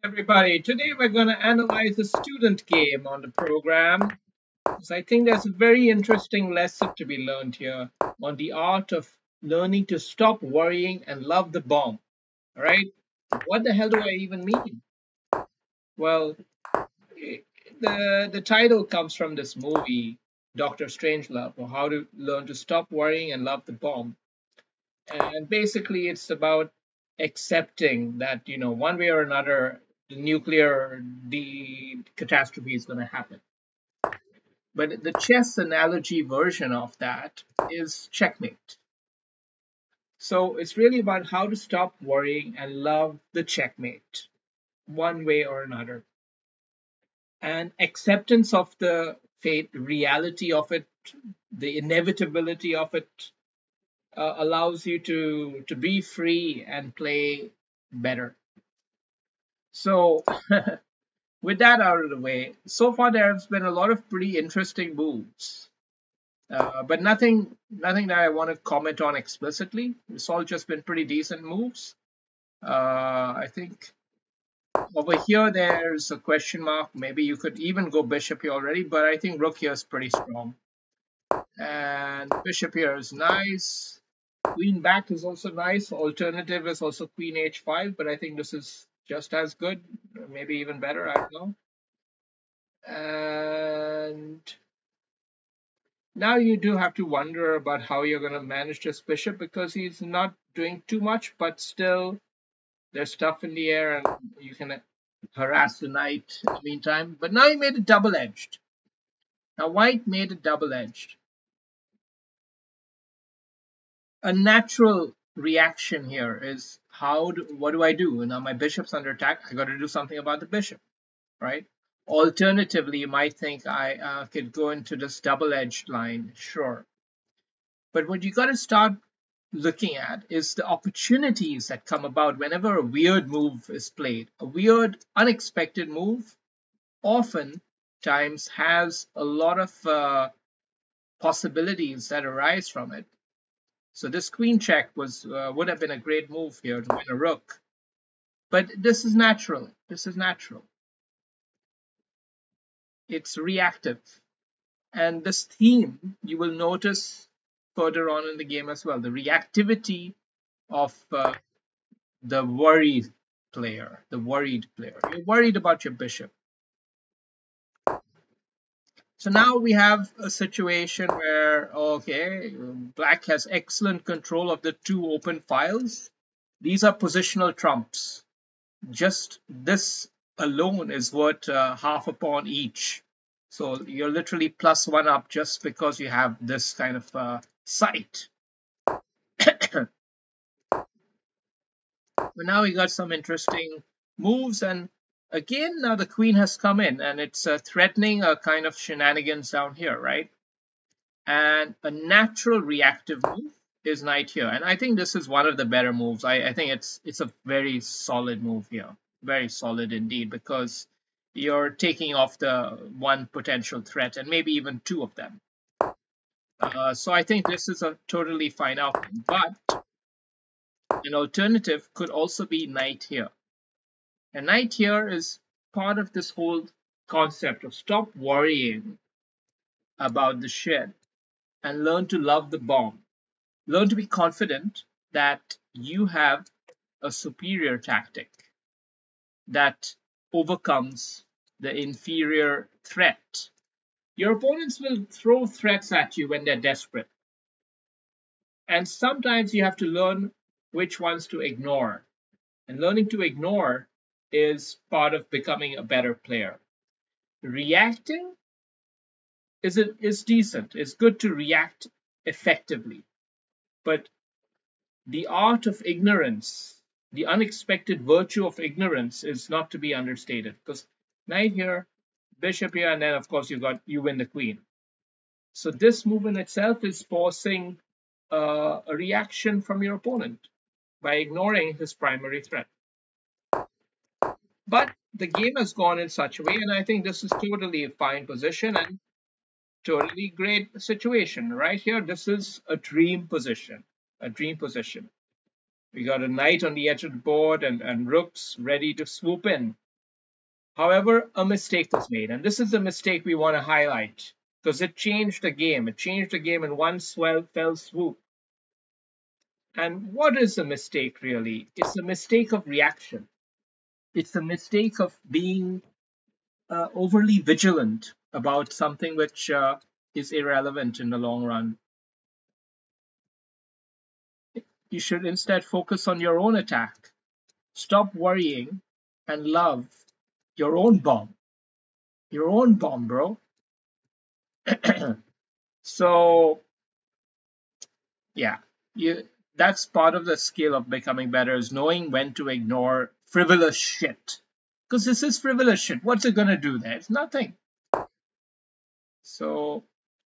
Everybody, today we're going to analyze a student game on the program. So I think there's a very interesting lesson to be learned here on the art of learning to stop worrying and love the bomb. All right? What the hell do I even mean? Well, eh, the title comes from this movie, Doctor Strangelove, or How to Learn to Stop Worrying and Love the Bomb. And basically, it's about accepting that, one way or another, the catastrophe is going to happen. But the chess analogy version of that is checkmate. So it's really about how to stop worrying and love the checkmate, one way or another. And acceptance of the fate, reality of it, the inevitability of it, allows you to be free and play better. So, with that out of the way, so far there has been a lot of pretty interesting moves, but nothing that I want to comment on explicitly. It's all just been pretty decent moves. I think over here there's a question mark. Maybe you could even go bishop here already, but I think rook here is pretty strong. And bishop here is nice. Queen back is also nice. Alternative is also queen h5, but I think this is just as good, maybe even better. I don't know. And now you do have to wonder about how you're going to manage this bishop because he's not doing too much, but still there's stuff in the air and you can harass the knight in the meantime. But now he made it double-edged. Now white made it double-edged. A natural reaction here is what do I do? Now my bishop's under attack. I got to do something about the bishop, right? Alternatively, you might think I could go into this double-edged line, sure. But what you got to start looking at is the opportunities that come about whenever a weird move is played. A weird, unexpected move often times has a lot of possibilities that arise from it. So this queen check would have been a great move here to win a rook. But this is natural. This is natural. It's reactive. And this theme you will notice further on in the game as well. The reactivity of the worried player, the worried player. You're worried about your bishop. So now we have a situation where, okay, black has excellent control of the two open files. These are positional trumps. Just this alone is worth half a pawn each. So you're literally +1 up just because you have this kind of sight. But now we got some interesting moves, and again now the queen has come in and it's threatening a kind of shenanigans down here, right? And a natural reactive move is knight here, and I think this is one of the better moves. I think it's a very solid move here, very solid indeed, because you're taking off the one potential threat and maybe even two of them. So I think this is a totally fine outcome, but an alternative could also be knight here. And knight here is part of this whole concept of stop worrying about the shed and learn to love the bomb. Learn to be confident that you have a superior tactic that overcomes the inferior threat. Your opponents will throw threats at you when they're desperate. And sometimes you have to learn which ones to ignore. And learning to ignore is part of becoming a better player. Reacting is decent. It's good to react effectively. But the art of ignorance, the unexpected virtue of ignorance is not to be understated. Because knight here, bishop here, and then of course you win the queen. So this move in itself is forcing a reaction from your opponent by ignoring his primary threat. But the game has gone in such a way, and I think this is totally a fine position and totally great situation. Right here, this is a dream position. A dream position. We got a knight on the edge of the board and rooks ready to swoop in. However, a mistake was made, and this is the mistake we want to highlight because it changed the game. It changed the game in one fell swoop. And what is a mistake really? It's a mistake of reaction. It's a mistake of being overly vigilant about something which is irrelevant in the long run. You should instead focus on your own attack. Stop worrying and love your own bomb. Your own bomb, bro. So, yeah, that's part of the skill of becoming better is knowing when to ignore frivolous shit. Because this is frivolous shit. What's it gonna do there? It's nothing. So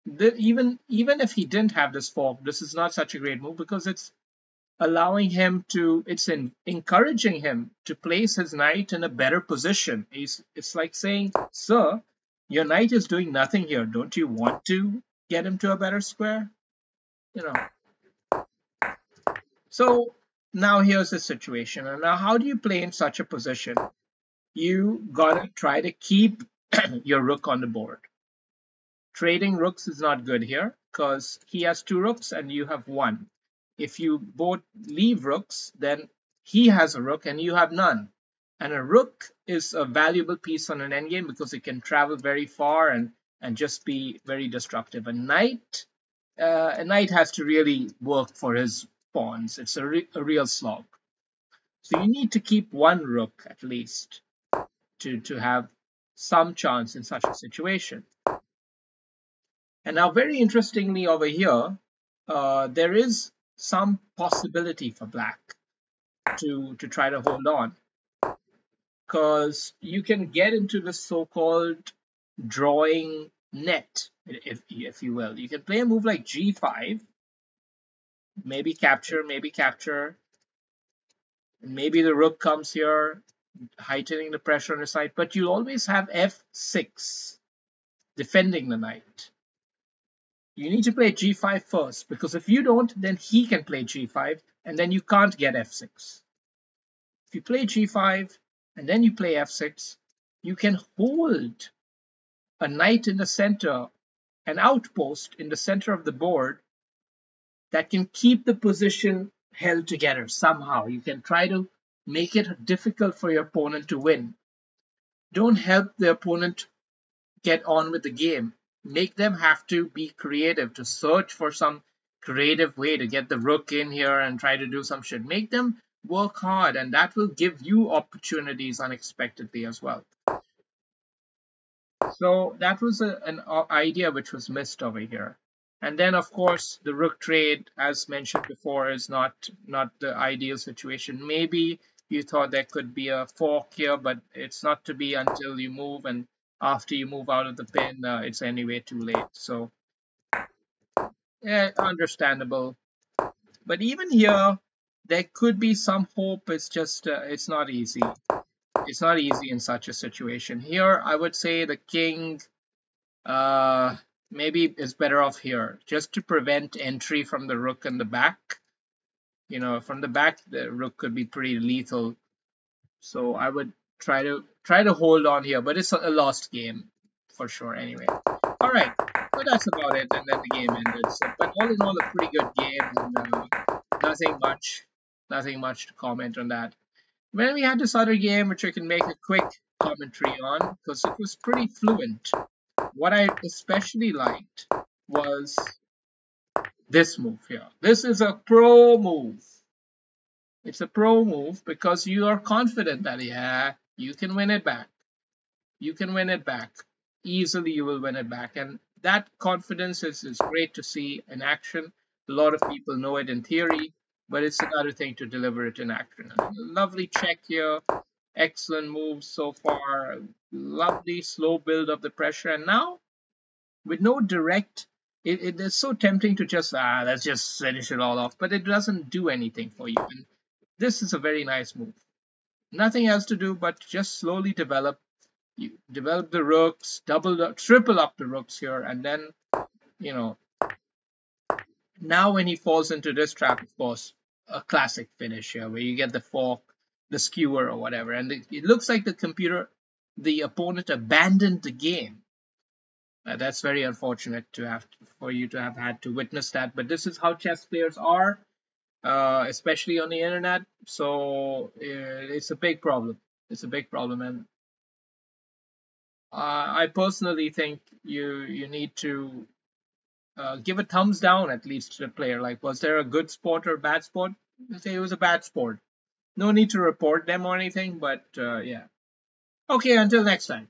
even if he didn't have this fork, this is not such a great move because it's allowing him to, encouraging him to place his knight in a better position. It's like saying, sir, your knight is doing nothing here. Don't you want to get him to a better square? You know. So now here's the situation. And now how do you play in such a position? You gotta try to keep your rook on the board. Trading rooks is not good here because he has 2 rooks and you have 1. If you both leave rooks, then he has a rook and you have none. And a rook is a valuable piece on an endgame because it can travel very far and just be very destructive. A knight has to really work for his pawns. It's a real slog. So you need to keep 1 rook at least to have some chance in such a situation. And now, very interestingly over here, there is some possibility for black to try to hold on, because you can get into the so-called drawing net, if you will. You can play a move like g5, maybe capture, maybe the rook comes here, heightening the pressure on the side, but you'll always have f6 defending the knight. You need to play g5 first, because if you don't, then he can play g5, and then you can't get f6. If you play g5 and then you play f6, you can hold a knight in the center, an outpost in the center of the board that can keep the position held together somehow. You can try to make it difficult for your opponent to win. Don't help the opponent get on with the game. Make them have to be creative, to search for some creative way to get the rook in here and try to do some shit. Make them work hard, and that will give you opportunities unexpectedly as well. So that was an idea which was missed over here. And then, of course, the rook trade, as mentioned before, is not the ideal situation. Maybe you thought there could be a fork here, but it's not to be until you move, and after you move out of the pin, it's anyway too late. So, yeah, understandable. But even here, there could be some hope. It's just, it's not easy. It's not easy in such a situation. Here, I would say the king maybe is better off here, just to prevent entry from the rook in the back. You know, from the back, the rook could be pretty lethal. So I would try to hold on here, but it's a lost game for sure anyway. All right, so that's about it, and then the game ended. So, but all in all, a pretty good game, and nothing much to comment on that. Then we had this other game which I can make a quick commentary on because it was pretty fluent. What I especially liked was this move here. This is a pro move. It's a pro move because you are confident that, yeah, you can win it back. You can win it back. Easily you will win it back. And that confidence is great to see in action. A lot of people know it in theory, but it's another thing to deliver it in action. Lovely check here. Excellent moves so far. Lovely slow build of the pressure. And now, with no direct, it is so tempting to just, let's just finish it all off. But it doesn't do anything for you. And this is a very nice move. Nothing else to do but just slowly develop. You develop the rooks, triple up the rooks here, and then, you know, now when he falls into this trap, of course, a classic finish here where you get the fork, the skewer or whatever, and it looks like the computer the opponent abandoned the game. That's very unfortunate for you to have had to witness that. But this is how chess players are, especially on the internet. So it's a big problem. It's a big problem, and I personally think you need to give a thumbs down at least to the player. Like, was there a good sport or bad sport? I say it was a bad sport. No need to report them or anything, but yeah. Okay, until next time.